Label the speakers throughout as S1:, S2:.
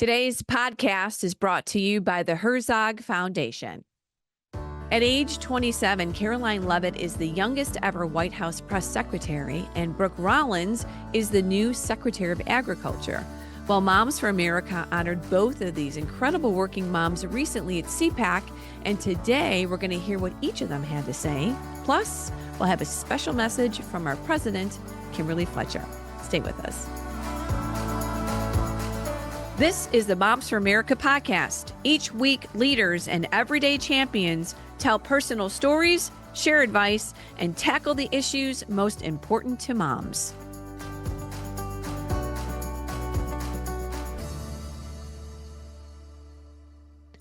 S1: Today's podcast is brought to you by the Herzog Foundation. At age 27, Karoline Leavitt is the youngest ever White House press secretary, and Brooke Rollins is the new Secretary of Agriculture. While Moms for America honored both of these incredible working moms recently at CPAC, and today we're going to hear what each of them had to say. Plus, we'll have a special message from our president, Kimberly Fletcher. Stay with us. This is the Moms for America podcast. Each week, leaders and everyday champions tell personal stories, share advice, and tackle the issues most important to moms.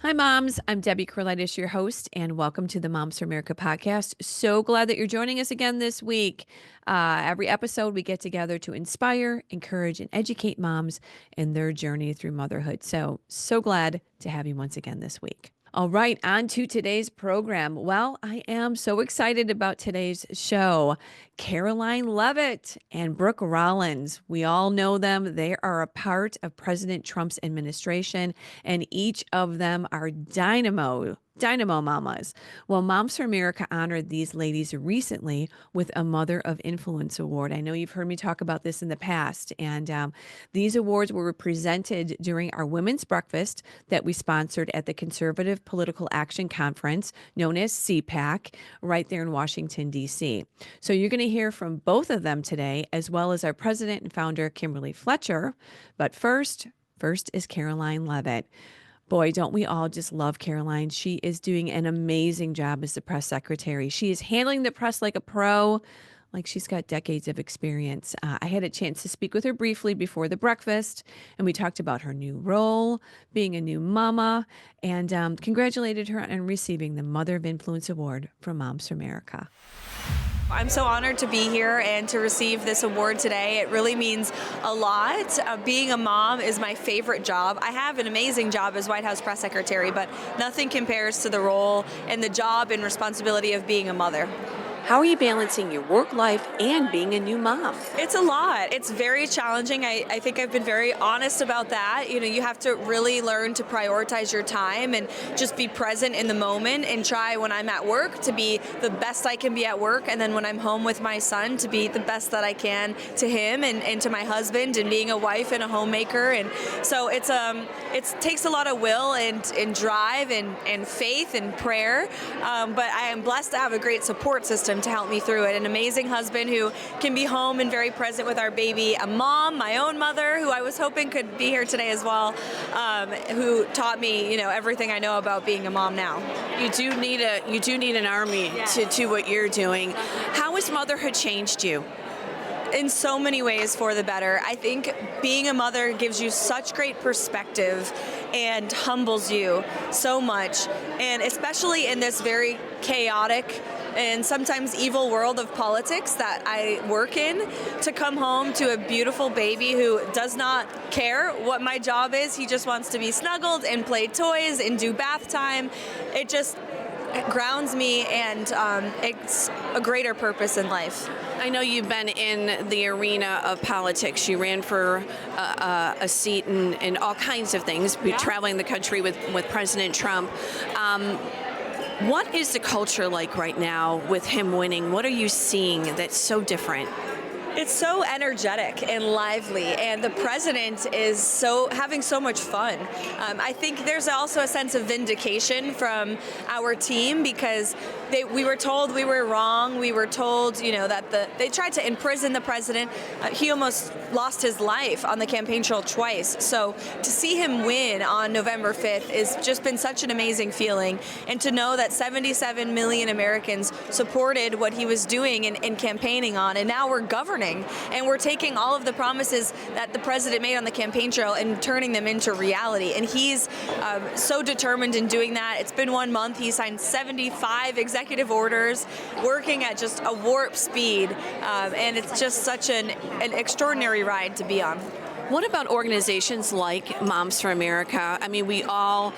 S1: Hi, moms. I'm Debbie Carlitis, your host, and welcome to the Moms for America podcast. So glad that you're joining us again this week. Every episode, we get together to inspire, encourage, and educate moms in their journey through motherhood. So glad to have you once again this week. All right, on to today's program. Well, I am so excited about today's show. Karoline Leavitt and Brooke Rollins. We all know them. They are a part of President Trump's administration, and each of them are dynamo mamas. Well, Moms for America honored these ladies recently with a Mother of Influence Award. I know you've heard me talk about this in the past, and these awards were presented during our Women's Breakfast that we sponsored at the Conservative Political Action Conference, known as CPAC, right there in Washington, D.C. So you're going to hear from both of them today, as well as our president and founder, Kimberly Fletcher. But first is Karoline Leavitt. Boy, don't we all just love Karoline. She is doing an amazing job as the press secretary. She is handling the press like a pro, like she's got decades of experience. I had a chance to speak with her briefly before the breakfast, and we talked about her new role, being a new mama, and congratulated her on receiving the Mother of Influence Award from Moms for America.
S2: I'm so honored to be here and to receive this award today. It really means a lot. Being a mom is my favorite job. I have an amazing job as White House press secretary, but nothing compares to the role and the job and responsibility of being a mother.
S1: How are you balancing your work life and being a new mom?
S2: It's a lot. It's very challenging. I think I've been very honest about that. You have to really learn to prioritize your time and just be present in the moment and try when I'm at work to be the best I can be at work, and then when I'm home with my son to be the best that I can to him and to my husband, and being a wife and a homemaker. And so it takes a lot of will and drive and faith and prayer. But I am blessed to have a great support system to help me through it. An amazing husband who can be home and very present with our baby. A mom, my own mother, who I was hoping could be here today as well, who taught me, everything I know about being a mom now.
S1: You do need an army to do what you're doing. How has motherhood changed you?
S2: In so many ways for the better. I think being a mother gives you such great perspective and humbles you so much. And especially in this very chaotic and sometimes evil world of politics that I work in, to come home to a beautiful baby who does not care what my job is. He just wants to be snuggled and play toys and do bath time. It just grounds me, and it's a greater purpose in life.
S3: I know you've been in the arena of politics. You ran for a seat in all kinds of things, traveling the country with President Trump. What is the culture like right now with him winning? What are you seeing that's so different?
S2: It's so energetic and lively, and the president is having so much fun. I think there's also a sense of vindication from our team, because we were told we were wrong. We were told, that they tried to imprison the president. He almost lost his life on the campaign trail twice. So to see him win on November 5th has just been such an amazing feeling, and to know that 77 million Americans supported what he was doing and campaigning on, and now we're governing. And we're taking all of the promises that the president made on the campaign trail and turning them into reality. And he's so determined in doing that. It's been 1 month. He signed 75 executive orders, working at just a warp speed. And it's just such an extraordinary ride to be on.
S3: What about organizations like Moms for America? I mean, we all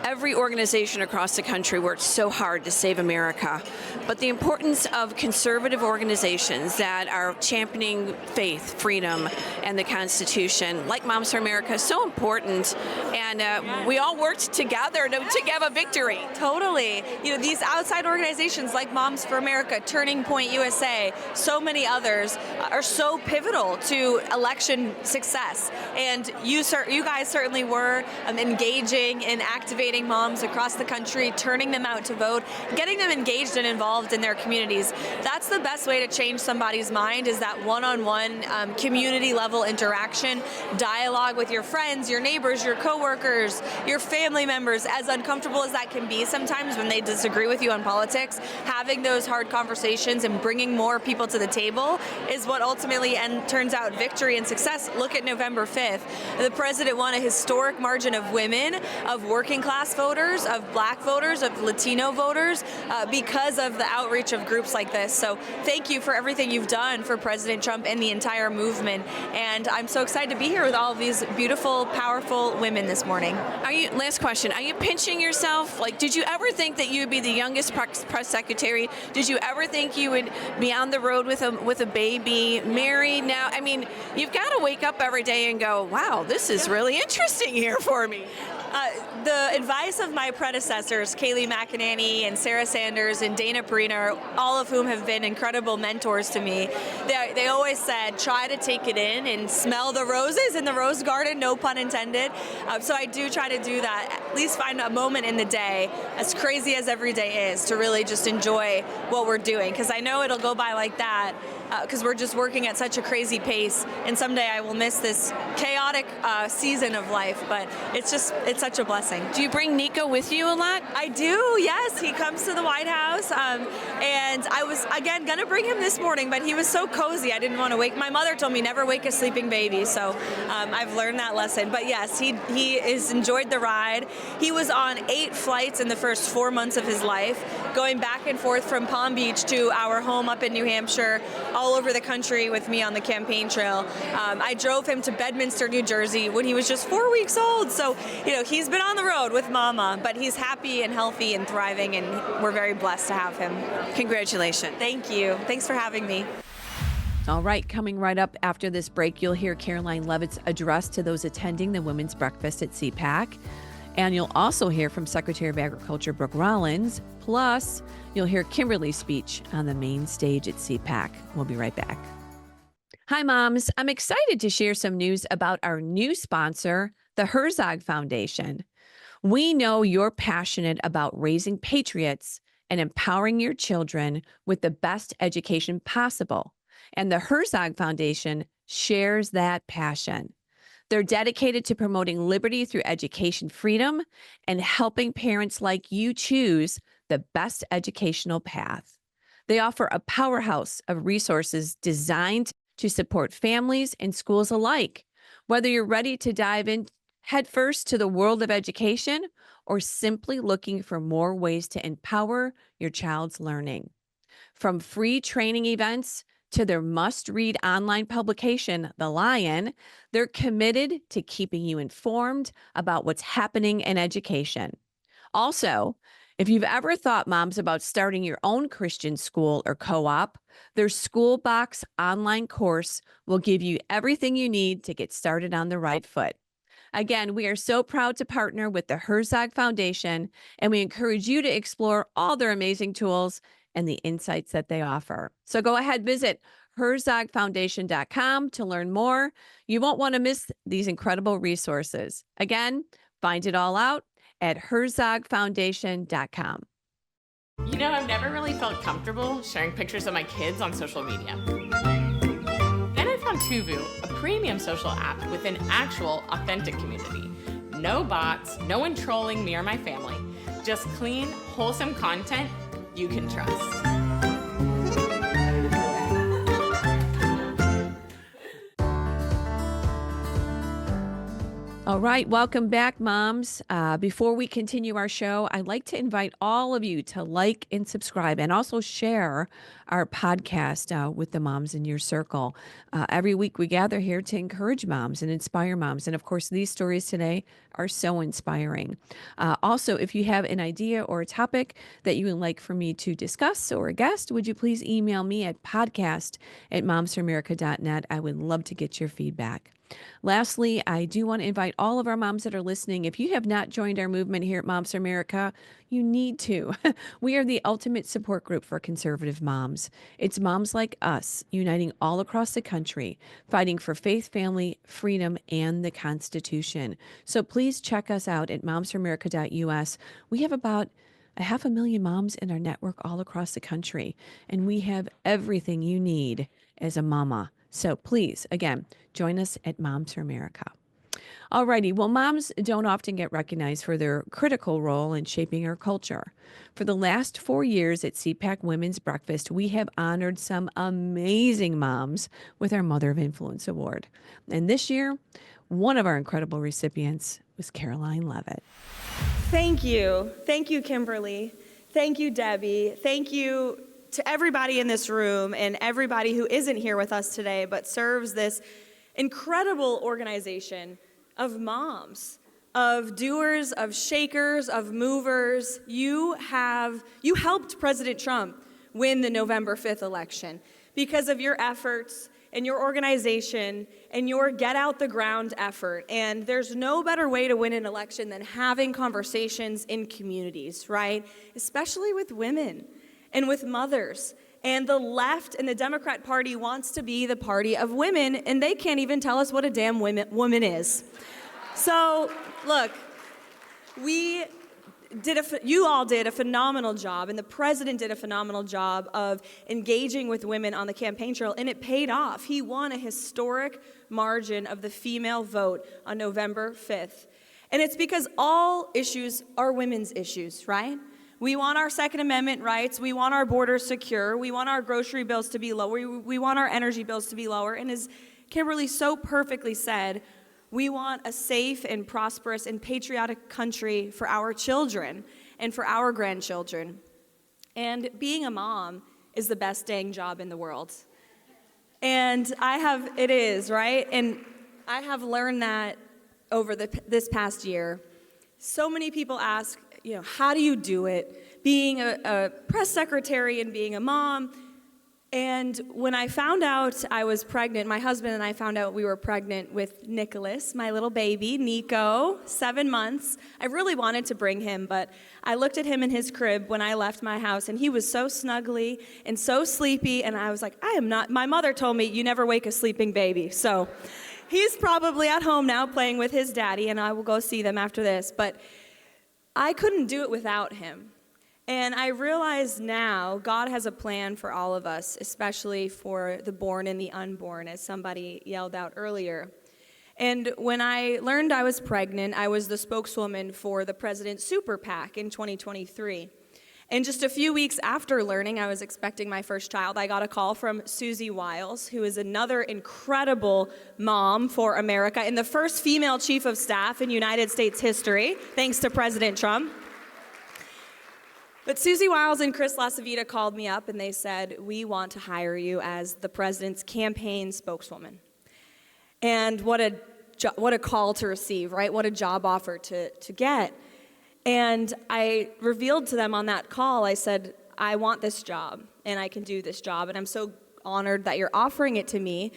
S3: Every organization across the country works so hard to save America, but the importance of conservative organizations that are championing faith, freedom, and the Constitution, like Moms for America, is so important, and we all worked together to have a victory.
S2: Totally. These outside organizations like Moms for America, Turning Point USA, so many others are so pivotal to election success. And you guys certainly were engaging in activating moms across the country, turning them out to vote, getting them engaged and involved in their communities. That's the best way to change somebody's mind, is that one-on-one community level interaction, dialogue with your friends, your neighbors, your coworkers, your family members, as uncomfortable as that can be sometimes when they disagree with you on politics. Having those hard conversations and bringing more people to the table is what ultimately turns out victory and success. Look at November 5th. The president won a historic margin of women, of working class voters, of black voters, of Latino voters, because of the outreach of groups like this. So thank you for everything you've done for President Trump and the entire movement. And I'm so excited to be here with all of these beautiful, powerful women this morning.
S3: Last question, are you pinching yourself? Like, did you ever think that you would be the youngest press secretary? Did you ever think you would be on the road with a baby, married now? I mean, you've got to wake up every day and go, wow, this is really interesting here for me.
S2: The advice of my predecessors, Kayleigh McEnany and Sarah Sanders and Dana Perina, all of whom have been incredible mentors to me, they always said, try to take it in and smell the roses in the rose garden, no pun intended. So I do try to do that, at least find a moment in the day, as crazy as every day is, to really just enjoy what we're doing, because I know it'll go by like that, because we're just working at such a crazy pace, and someday I will miss this chaotic season of life, but it's such a blessing.
S3: Do you bring Nico with you a lot?
S2: I do, yes. He comes to the White House, and I was, again, going to bring him this morning, but he was so cozy, I didn't want to wake. My mother told me never wake a sleeping baby, so I've learned that lesson. But yes, he has enjoyed the ride. He was on 8 flights in the first 4 months of his life, going back and forth from Palm Beach to our home up in New Hampshire, all over the country with me on the campaign trail. I drove him to Bedminster, New Jersey when he was just 4 weeks old. So, he's been on the road with Mama, but he's happy and healthy and thriving, and we're very blessed to have him.
S3: Congratulations.
S2: Thank you. Thanks for having me.
S1: All right, coming right up after this break, you'll hear Karoline Leavitt's address to those attending the Women's Breakfast at CPAC. And you'll also hear from Secretary of Agriculture Brooke Rollins. Plus, you'll hear Kimberly's speech on the main stage at CPAC. We'll be right back. Hi, moms. I'm excited to share some news about our new sponsor, the Herzog Foundation. We know you're passionate about raising patriots and empowering your children with the best education possible. And the Herzog Foundation shares that passion. They're dedicated to promoting liberty through education freedom and helping parents like you choose the best educational path. They offer a powerhouse of resources designed to support families and schools alike, whether you're ready to dive in headfirst to the world of education or simply looking for more ways to empower your child's learning. From free training events to their must-read online publication, The Lion, they're committed to keeping you informed about what's happening in education. Also, if you've ever thought, moms, about starting your own Christian school or co-op, their School Box online course will give you everything you need to get started on the right foot. Again, we are so proud to partner with the Herzog Foundation, and we encourage you to explore all their amazing tools and the insights that they offer. So go ahead, visit herzogfoundation.com to learn more. You won't want to miss these incredible resources. Again, find it all out at herzogfoundation.com.
S4: I've never really felt comfortable sharing pictures of my kids on social media. Then I found Tuvu, a premium social app with an actual, authentic community. No bots, no one trolling me or my family. Just clean, wholesome content you can trust.
S1: All right, welcome back, moms. Before we continue our show, I'd like to invite all of you to like and subscribe and also share our podcast with the moms in your circle. Every week we gather here to encourage moms and inspire moms. And of course, these stories today are so inspiring. Also, if you have an idea or a topic that you would like for me to discuss or a guest, would you please email me at podcast@momsforamerica.net. I would love to get your feedback. Lastly, I do want to invite all of our moms that are listening. If you have not joined our movement here at Moms for America, you need to. We are the ultimate support group for conservative moms. It's moms like us uniting all across the country, fighting for faith, family, freedom, and the Constitution. So please check us out at momsforamerica.us. We have about 500,000 moms in our network all across the country, and we have everything you need as a mama. So please, again, join us at Moms for America. Alrighty, well, moms don't often get recognized for their critical role in shaping our culture. For the last 4 years at CPAC Women's Breakfast, we have honored some amazing moms with our Mother of Influence Award. And this year, one of our incredible recipients was Caroline Levitt.
S2: Thank you. Thank you, Kimberly. Thank you, Debbie. Thank you to everybody in this room and everybody who isn't here with us today but serves this incredible organization of moms, of doers, of shakers, of movers. You helped President Trump win the November 5th election because of your efforts and your organization and your get out the ground effort. And there's no better way to win an election than having conversations in communities, right? Especially with women and with mothers. And the left and the Democrat Party wants to be the party of women, and they can't even tell us what a damn woman is. So, look, you all did a phenomenal job, and the president did a phenomenal job of engaging with women on the campaign trail, and it paid off. He won a historic margin of the female vote on November 5th. And it's because all issues are women's issues, right? We want our Second Amendment rights. We want our borders secure. We want our grocery bills to be lower. We want our energy bills to be lower. And as Kimberly so perfectly said, we want a safe and prosperous and patriotic country for our children and for our grandchildren. And being a mom is the best dang job in the world. And it is, right? And I have learned that over this past year. So many people ask, how do you do it? Being a press secretary and being a mom. And when I found out I was pregnant, my husband and I found out we were pregnant with Nicholas, my little baby, Nico, 7 months. I really wanted to bring him, but I looked at him in his crib when I left my house, and he was so snuggly and so sleepy, and I was like, my mother told me you never wake a sleeping baby. So he's probably at home now playing with his daddy, and I will go see them after this. But I couldn't do it without him. And I realize now God has a plan for all of us, especially for the born and the unborn, as somebody yelled out earlier. And when I learned I was pregnant, I was the spokeswoman for the President's Super PAC in 2023. And just a few weeks after learning I was expecting my first child, I got a call from Susie Wiles, who is another incredible mom for America and the first female chief of staff in United States history, thanks to President Trump. But Susie Wiles and Chris LaCivita called me up and they said, we want to hire you as the president's campaign spokeswoman. And what a call to receive, right? What a job offer to get. And I revealed to them on that call, I said, I want this job and I can do this job. And I'm so honored that you're offering it to me.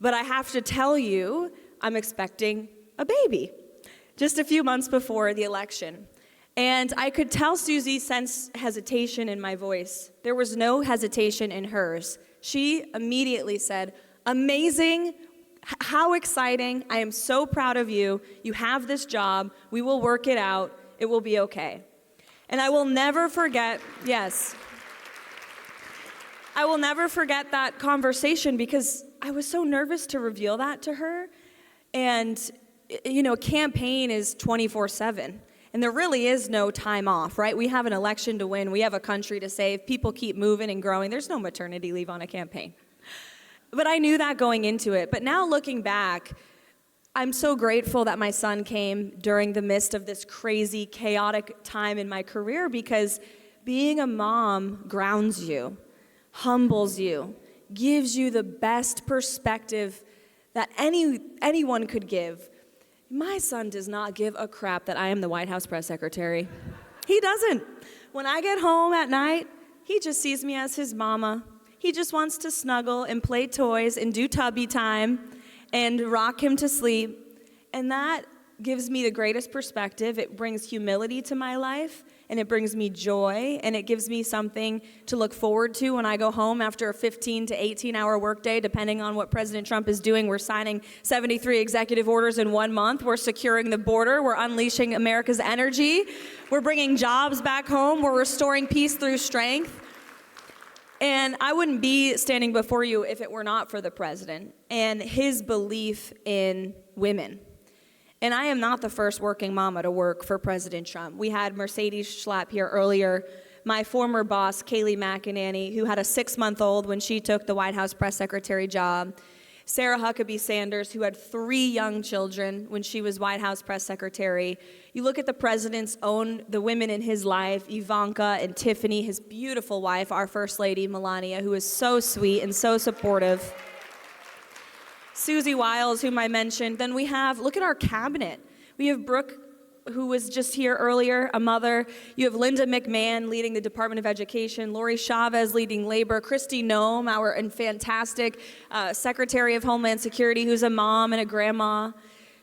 S2: But I have to tell you, I'm expecting a baby just a few months before the election. And I could tell Susie sensed hesitation in my voice. There was no hesitation in hers. She immediately said, amazing, how exciting, I am so proud of you. You have this job, we will work it out, it will be okay. And I will never forget, I will never forget that conversation because I was so nervous to reveal that to her. And, a campaign is 24/7. And there really is no time off, right? We have an election to win. We have a country to save. People keep moving and growing. There's no maternity leave on a campaign. But I knew that going into it. But now looking back, I'm so grateful that my son came during the midst of this crazy, chaotic time in my career, because being a mom grounds you, humbles you, gives you the best perspective that anyone could give. My son does not give a crap that I am the White House press secretary. He doesn't. When I get home at night, he just sees me as his mama. He just wants to snuggle and play toys and do tubby time and rock him to sleep. And that gives me the greatest perspective. It brings humility to my life, and it brings me joy, and it gives me something to look forward to when I go home after a 15 to 18-hour workday, depending on what President Trump is doing. We're signing 73 executive orders in 1 month. We're securing the border. We're unleashing America's energy. We're bringing jobs back home. We're restoring peace through strength. And I wouldn't be standing before you if it were not for the president and his belief in women. And I am not the first working mama to work for President Trump. We had Mercedes Schlapp here earlier, my former boss, Kayleigh McEnany, who had a 6-month-old when she took the White House press secretary job. Sarah Huckabee Sanders, who had 3 young children when she was White House press secretary. You look at the president's the women in his life, Ivanka and Tiffany, his beautiful wife, our First Lady, Melania, who is so sweet and so supportive. Susie Wiles, whom I mentioned. Then we have, look at our cabinet. We have Brooke, who was just here earlier, a mother. You have Linda McMahon leading the Department of Education, Lori Chavez leading labor, Kristi Noem, our fantastic Secretary of Homeland Security, who's a mom and a grandma.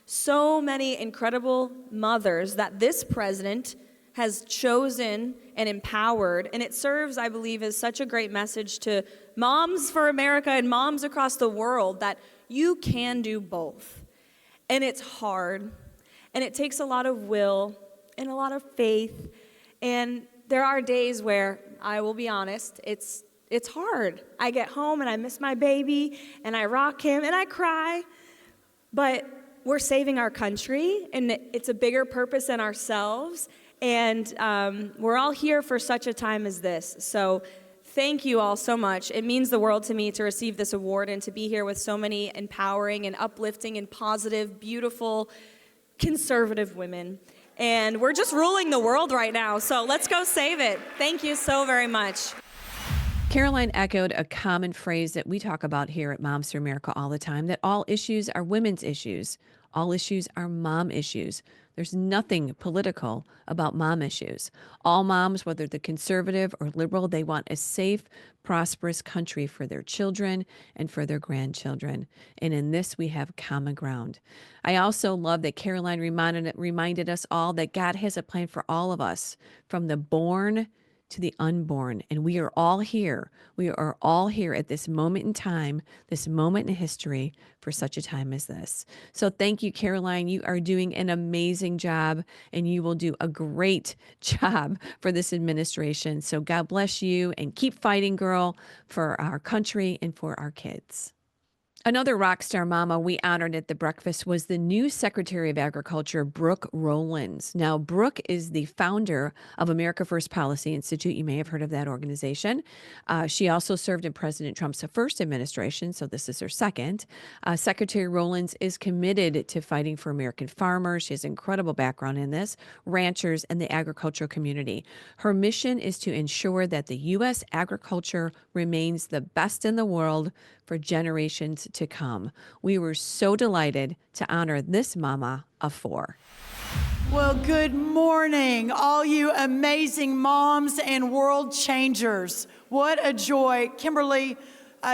S2: So many incredible mothers that this president has chosen and empowered, and it serves, I believe, as such a great message to moms for America and moms across the world that you can do both. And it's hard. And it takes a lot of will and a lot of faith. And there are days where, I will be honest, it's hard. I get home and I miss my baby and I rock him and I cry. But we're saving our country, and it's a bigger purpose than ourselves. And we're all here for such a time as this. So thank you all so much. It means the world to me to receive this award and to be here with so many empowering and uplifting and positive, beautiful, conservative women. And we're just ruling the world right now, so let's go save it. Thank you so very much.
S1: Caroline echoed a common phrase that we talk about here at Moms for America all the time, that all issues are women's issues. All issues are mom issues. There's nothing political about mom issues. All moms, whether they're conservative or liberal, they want a safe, prosperous country for their children and for their grandchildren. And in this, we have common ground. I also love that Caroline reminded us all that God has a plan for all of us, from the born to the unborn. And we are all here. We are all here at this moment in time, this moment in history, for such a time as this. So thank you, Caroline. You are doing an amazing job, and you will do a great job for this administration. So God bless you, and keep fighting, girl, for our country and for our kids. Another rock star mama we honored at the breakfast was the new Secretary of Agriculture, Brooke Rollins. Now, Brooke is the founder of America First Policy Institute. You may have heard of that organization. She also served in President Trump's first administration, so this is her second. Secretary Rollins is committed to fighting for American farmers. She has an incredible background in this, ranchers, and the agricultural community. Her mission is to ensure that the U.S. agriculture remains the best in the world for generations to come. We were so delighted to honor this mama of 4.
S5: Well, good morning, all you amazing moms and world changers. What a joy. Kimberly,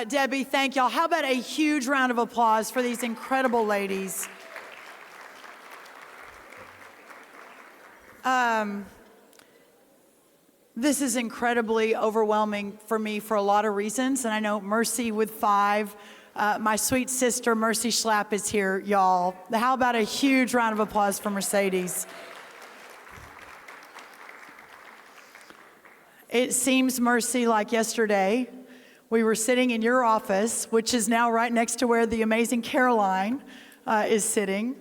S5: Debbie, thank y'all. How about a huge round of applause for these incredible ladies? This is incredibly overwhelming for me for a lot of reasons, and I know Mercy with 5, my sweet sister Mercy Schlapp is here, y'all. How about a huge round of applause for Mercedes? It seems, Mercy, like yesterday we were sitting in your office, which is now right next to where the amazing Caroline is sitting,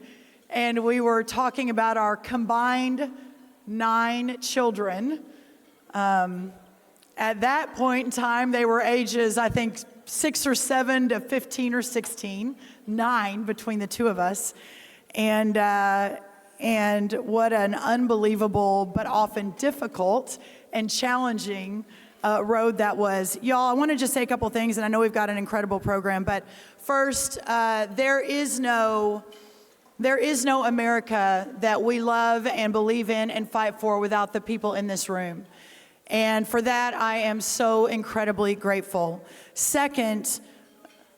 S5: and we were talking about our combined 9 children. At that point in time, they were ages, I think, 6 or 7 to 15 or 16, 9 between the two of us. And what an unbelievable, but often difficult and challenging road that was. Y'all, I want to just say a couple things, and I know we've got an incredible program, but first, there is no America that we love and believe in and fight for without the people in this room. And for that, I am so incredibly grateful. Second,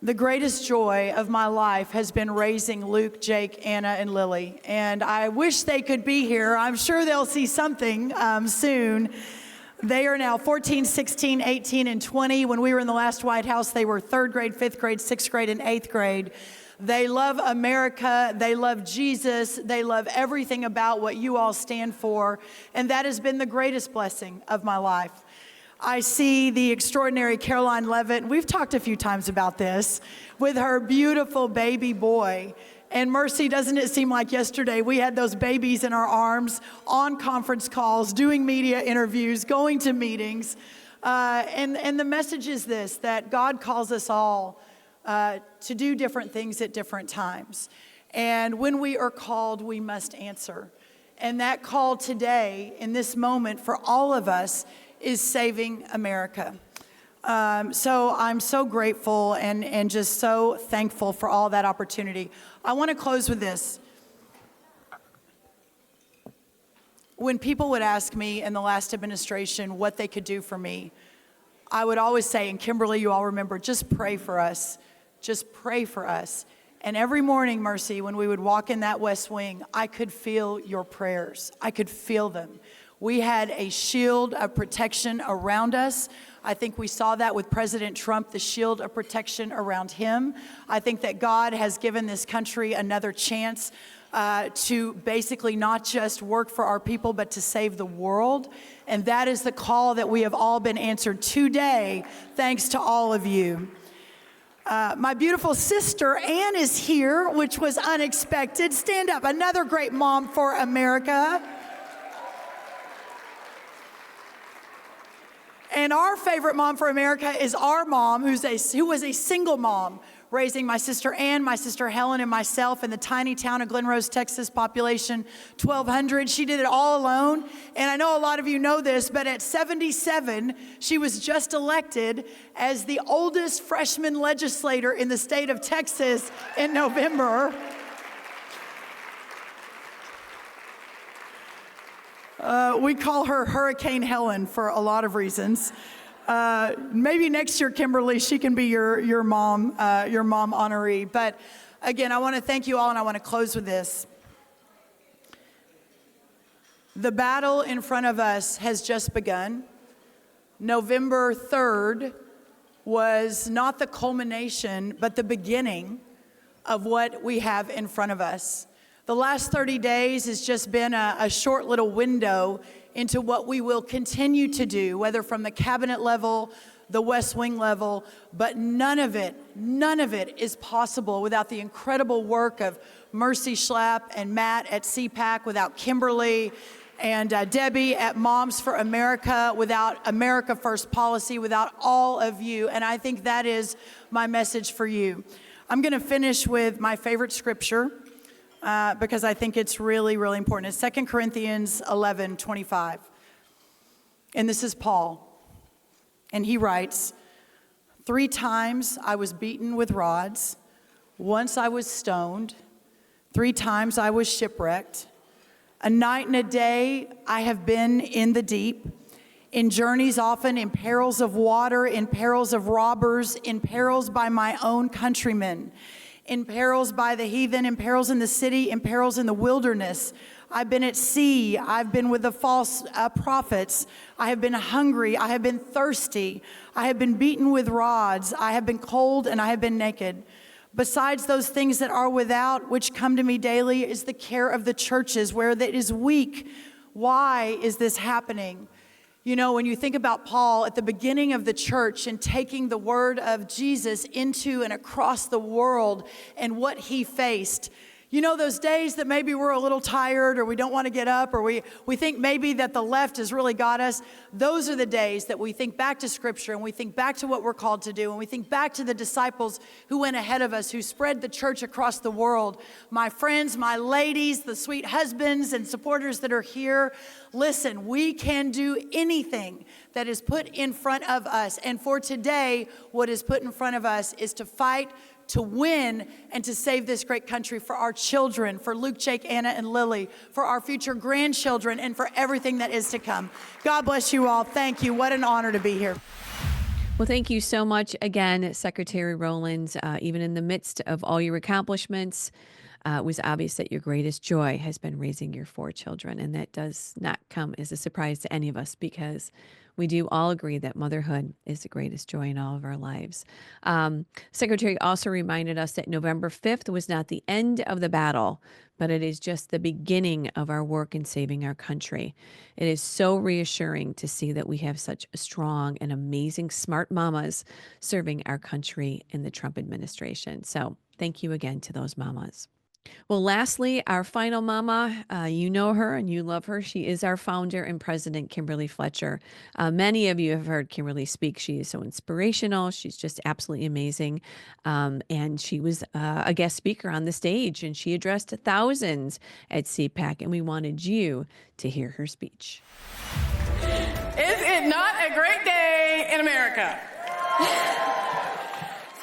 S5: the greatest joy of my life has been raising Luke, Jake, Anna, and Lily. And I wish they could be here. I'm sure they'll see something soon. They are now 14, 16, 18, and 20. When we were in the last White House, they were 3rd grade, 5th grade, 6th grade, and 8th grade. They love America. They love Jesus. They love everything about what you all stand for. And that has been the greatest blessing of my life. I see the extraordinary Caroline Levitt. We've talked a few times about this with her beautiful baby boy. And Mercy, doesn't it seem like yesterday we had those babies in our arms on conference calls, doing media interviews, going to meetings. And the message is this, that God calls us all to do different things at different times. And when we are called, we must answer. And that call today, in this moment, for all of us, is saving America. So I'm so grateful and just so thankful for all that opportunity. I want to close with this. When people would ask me in the last administration what they could do for me, I would always say, and Kimberly, you all remember, just pray for us. Just pray for us. And every morning, Mercy, when we would walk in that West Wing, I could feel your prayers. I could feel them. We had a shield of protection around us. I think we saw that with President Trump, the shield of protection around him. I think that God has given this country another chance to basically not just work for our people, but to save the world. And that is the call that we have all been answered today, thanks to all of you. My beautiful sister Ann is here, which was unexpected. Stand up, another great mom for America. And our favorite mom for America is our mom, who was a single mom, raising my sister Ann, my sister Helen, and myself in the tiny town of Glen Rose, Texas, population 1,200. She did it all alone. And I know a lot of you know this, but at 77, she was just elected as the oldest freshman legislator in the state of Texas in November. We call her Hurricane Helen for a lot of reasons. Maybe next year, Kimberly, she can be your mom honoree. But again, I want to thank you all, and I want to close with this. The battle in front of us has just begun. November 3rd was not the culmination, but the beginning of what we have in front of us. The last 30 days has just been a short little window into what we will continue to do, whether from the cabinet level, the West Wing level, but none of it is possible without the incredible work of Mercy Schlapp and Matt at CPAC, without Kimberly and Debbie at Moms for America, without America First Policy, without all of you. And I think that is my message for you. I'm going to finish with my favorite scripture, because I think it's really, really important. It's 2 Corinthians 11:25. And this is Paul. And he writes, 3 times I was beaten with rods. Once I was stoned. 3 times I was shipwrecked. A night and a day I have been in the deep. In journeys often, in perils of water, in perils of robbers, in perils by my own countrymen, in perils by the heathen, in perils in the city, in perils in the wilderness. I've been at sea. I've been with the false prophets. I have been hungry. I have been thirsty. I have been beaten with rods. I have been cold and I have been naked. Besides those things that are without, which come to me daily, is the care of the churches where it is weak. Why is this happening? You know, when you think about Paul at the beginning of the church and taking the word of Jesus into and across the world and what he faced, You know, those days that maybe we're a little tired or we don't want to get up or we think maybe that the left has really got us. Those are the days that we think back to Scripture and we think back to what we're called to do and we think back to the disciples who went ahead of us, who spread the church across the world. My friends, my ladies, the sweet husbands and supporters that are here, listen, we can do anything that is put in front of us. And for today, what is put in front of us is to fight, to win, and to save this great country for our children, for Luke, Jake, Anna, and Lily, for our future grandchildren, and for everything that is to come. God bless you all. Thank you. What an honor to be here.
S1: Well, thank you so much again, Secretary Rowlands. Even in the midst of all your accomplishments, it was obvious that your greatest joy has been raising your 4 children. And that does not come as a surprise to any of us, because we do all agree that motherhood is the greatest joy in all of our lives. Secretary also reminded us that November 5th was not the end of the battle, but it is just the beginning of our work in saving our country. It is so reassuring to see that we have such strong and amazing, smart mamas serving our country in the Trump administration. So thank you again to those mamas. Well, lastly, our final mama, you know her and you love her. She is our founder and president, Kimberly Fletcher. Many of you have heard Kimberly speak. She is so inspirational. She's just absolutely amazing. And she was a guest speaker on the stage, and she addressed thousands at CPAC, and we wanted you to hear her speech.
S6: Is it not a great day in America?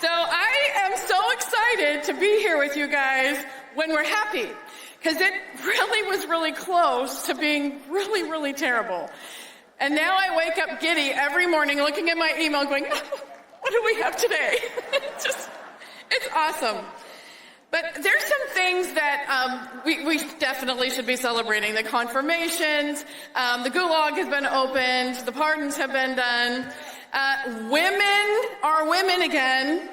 S6: So I am so excited to be here with you guys when we're happy, because it really was really close to being really, really terrible. And now I wake up giddy every morning looking at my email going, what do we have today? It's awesome. But there's some things that we definitely should be celebrating. The confirmations, the gulag has been opened, the pardons have been done. Women are women again.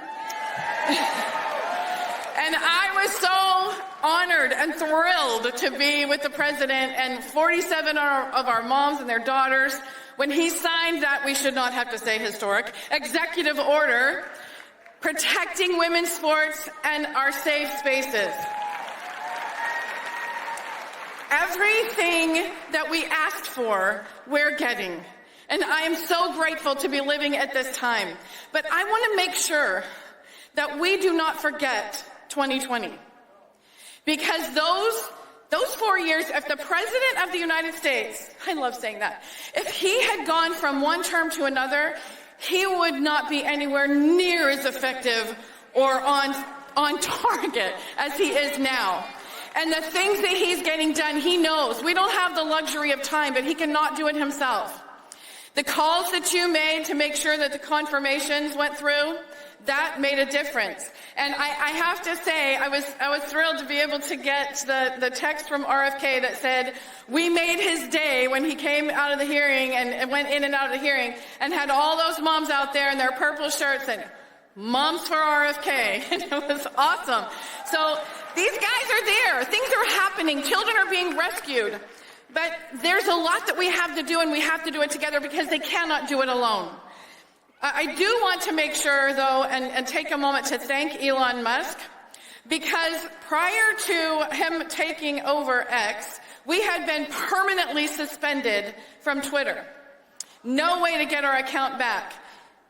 S6: And I was so honored and thrilled to be with the president and 47 of our moms and their daughters when he signed that, we should not have to say historic, executive order protecting women's sports and our safe spaces. Everything that we asked for, we're getting. And I am so grateful to be living at this time. But I want to make sure that we do not forget 2020. Because those 4 years, if the President of the United States, I love saying that, if he had gone from one term to another, he would not be anywhere near as effective or on target as he is now. And the things that he's getting done, he knows. We don't have the luxury of time, but he cannot do it himself. The calls that you made to make sure that the confirmations went through, that made a difference. And I have to say, I was thrilled to be able to get the text from RFK that said, we made his day when he came out of the hearing and went in and out of the hearing and had all those moms out there in their purple shirts and Moms for RFK. And it was awesome. So these guys are there. Things are happening. Children are being rescued. But there's a lot that we have to do, and we have to do it together because they cannot do it alone. I do want to make sure, though, and take a moment to thank Elon Musk, because prior to him taking over X, we had been permanently suspended from Twitter. No way to get our account back.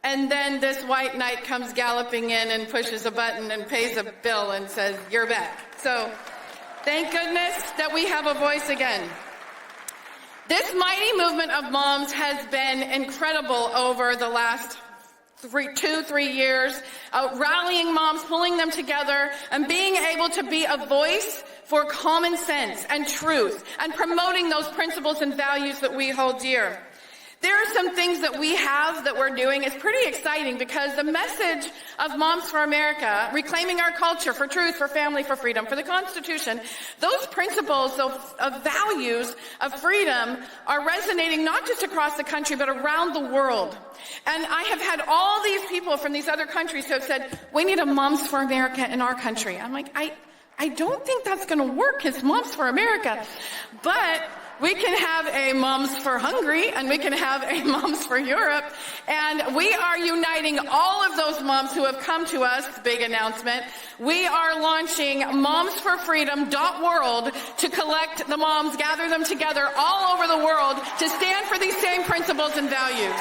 S6: And then this white knight comes galloping in and pushes a button and pays a bill and says, you're back. So thank goodness that we have a voice again. This mighty movement of moms has been incredible over the last 3 years, rallying moms, pulling them together, and being able to be a voice for common sense and truth, and promoting those principles and values that we hold dear. There are some things that we have that we're doing. It's pretty exciting because the message of Moms for America, reclaiming our culture for truth, for family, for freedom, for the Constitution, those principles of values of freedom are resonating not just across the country, but around the world. And I have had all these people from these other countries who have said, we need a Moms for America in our country. I'm like, I don't think that's going to work. It's Moms for America. But We can have a Moms for Hungary, and we can have a Moms for Europe. And we are uniting all of those moms who have come to us, big announcement. We are launching momsforfreedom.world to collect the moms, gather them together all over the world to stand for these same principles and values.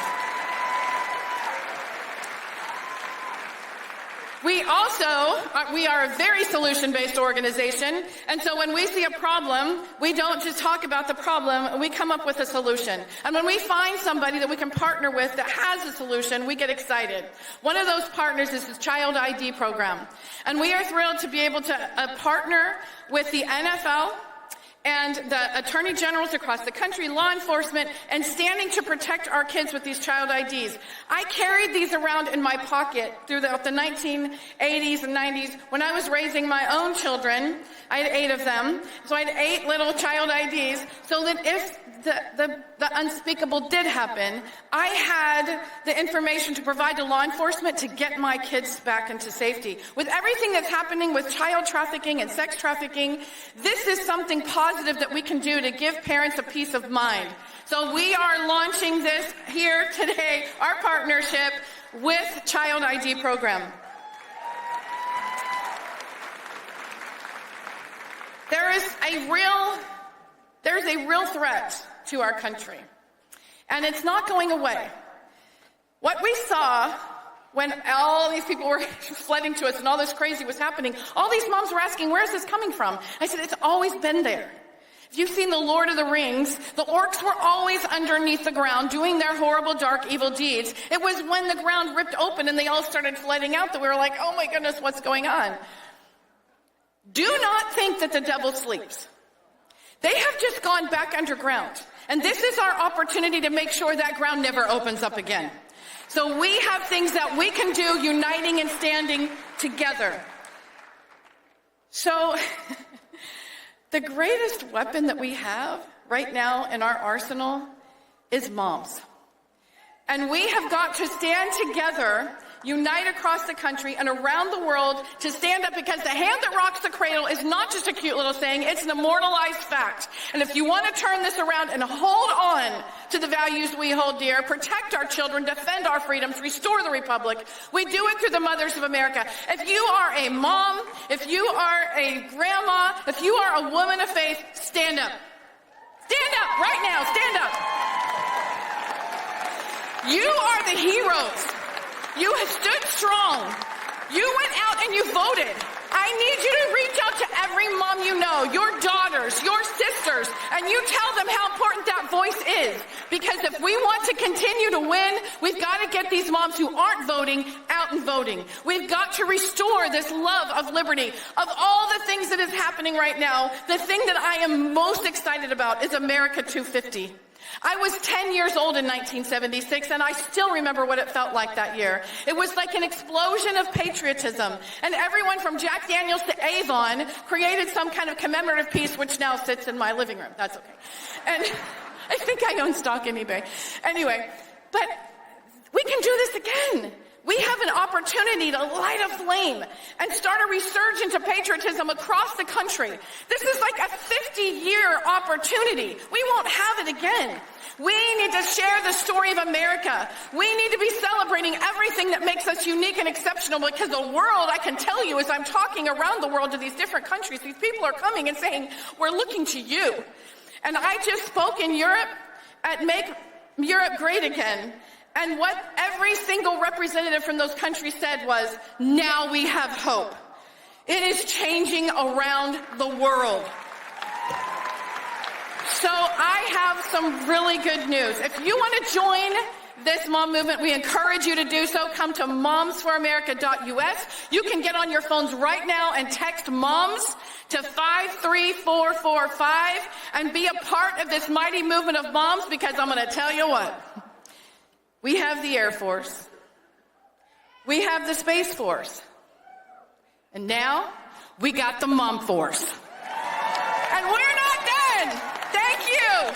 S6: We are a very solution-based organization, and so when we see a problem, we don't just talk about the problem, we come up with a solution. And when we find somebody that we can partner with that has a solution, we get excited. One of those partners is the Child ID program. And we are thrilled to be able to partner with the NFL and the attorney generals across the country, law enforcement, and standing to protect our kids with these child IDs. I carried these around in my pocket throughout the 1980s and 90s when I was raising my own children. I had 8 of them, so I had 8 little child IDs, so that if the unspeakable did happen, I had the information to provide to law enforcement to get my kids back into safety. With everything that's happening with child trafficking and sex trafficking, this is something positive that we can do to give parents a peace of mind. So we are launching this here today, our partnership with Child ID program. There's a real threat to our country, and it's not going away. What we saw when all these people were flooding to us and all this crazy was happening, all these moms were asking, where is this coming from? I said, it's always been there. If you've seen The Lord of the Rings, the orcs were always underneath the ground doing their horrible, dark, evil deeds. It was when the ground ripped open and they all started flooding out that we were like, oh my goodness, what's going on? Do not think that the devil sleeps. They have just gone back underground. And this is our opportunity to make sure that ground never opens up again. So we have things that we can do, uniting and standing together. So the greatest weapon that we have right now in our arsenal is moms. And we have got to stand together, unite across the country and around the world to stand up, because the hand that rocks the cradle is not just a cute little saying, it's an immortalized fact. And if you want to turn this around and hold on to the values we hold dear, protect our children, defend our freedoms, restore the republic, we do it through the Mothers of America. If you are a mom, if you are a grandma, if you are a woman of faith, stand up. Stand up right now, stand up. You are the heroes. You have stood strong. You went out and you voted. I need you to reach out to every mom you know, your daughters, your sisters, and you tell them how important that voice is. Because if we want to continue to win, we've got to get these moms who aren't voting out and voting. We've got to restore this love of liberty. Of all the things that is happening right now, the thing that I am most excited about is America 250. I was 10 years old in 1976, and I still remember what it felt like that year. It was like an explosion of patriotism, and everyone from Jack Daniels to Avon created some kind of commemorative piece, which now sits in my living room. That's okay. And I think I own stock in eBay. Anyway, but we can do this again. We have an opportunity to light a flame and start a resurgence of patriotism across the country. This is like a 50-year opportunity. We won't have it again. We need to share the story of America. We need to be celebrating everything that makes us unique and exceptional, because the world, I can tell you, as I'm talking around the world to these different countries, these people are coming and saying, we're looking to you. And I just spoke in Europe at Make Europe Great Again. And what every single representative from those countries said was, now we have hope. It is changing around the world. So I have some really good news. If you want to join this mom movement, we encourage you to do so. Come to momsforamerica.us. You can get on your phones right now and text MOMS to 53445 and be a part of this mighty movement of moms, because I'm going to tell you what. We have the Air Force. We have the Space Force. And now we got the Mom Force. And we're not done. Thank you.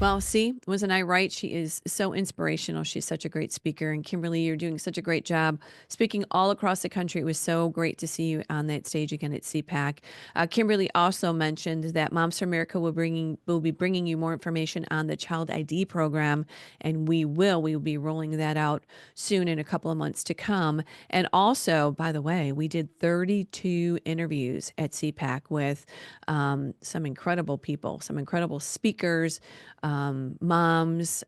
S1: Well, see, wasn't I right? She is so inspirational. She's such a great speaker. And Kimberly, you're doing such a great job speaking all across the country. It was so great to see you on that stage again at CPAC. Kimberly also mentioned that Moms for America will be bringing you more information on the Child ID program, and we will be rolling that out soon in a couple of months to come. And also, by the way, we did 32 interviews at CPAC with some incredible people, some incredible speakers, moms,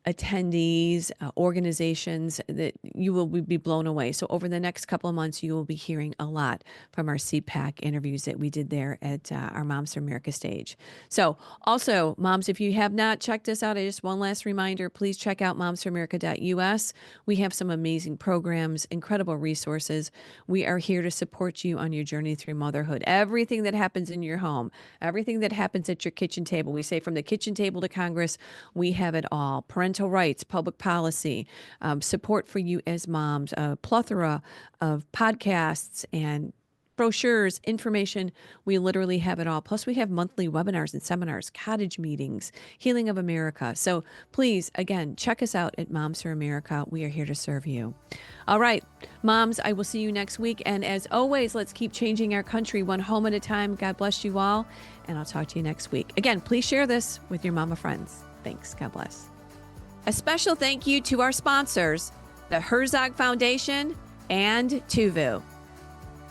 S1: attendees, organizations that you will be blown away. So over the next couple of months, you will be hearing a lot from our CPAC interviews that we did there at our Moms for America stage. So also, moms, if you have not checked us out, just one last reminder, please check out momsforamerica.us. We have some amazing programs, incredible resources. We are here to support you on your journey through motherhood. Everything that happens in your home, everything that happens at your kitchen table. We say from the kitchen table to Congress, we have it all. Parental rights, public policy, support for you as moms, a plethora of podcasts and brochures, information. We literally have it all. Plus, we have monthly webinars and seminars, cottage meetings, Healing of America. So please, again, check us out at Moms for America. We are here to serve you. All right, moms, I will see you next week. And as always, let's keep changing our country one home at a time. God bless you all. And I'll talk to you next week. Again, please share this with your mama friends. Thanks. God bless. A special thank you to our sponsors, the Herzog Foundation and Tuvu.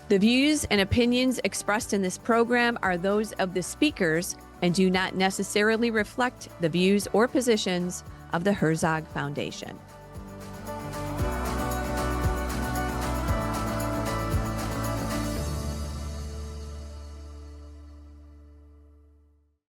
S1: The views and opinions expressed in this program are those of the speakers and do not necessarily reflect the views or positions of the Herzog Foundation.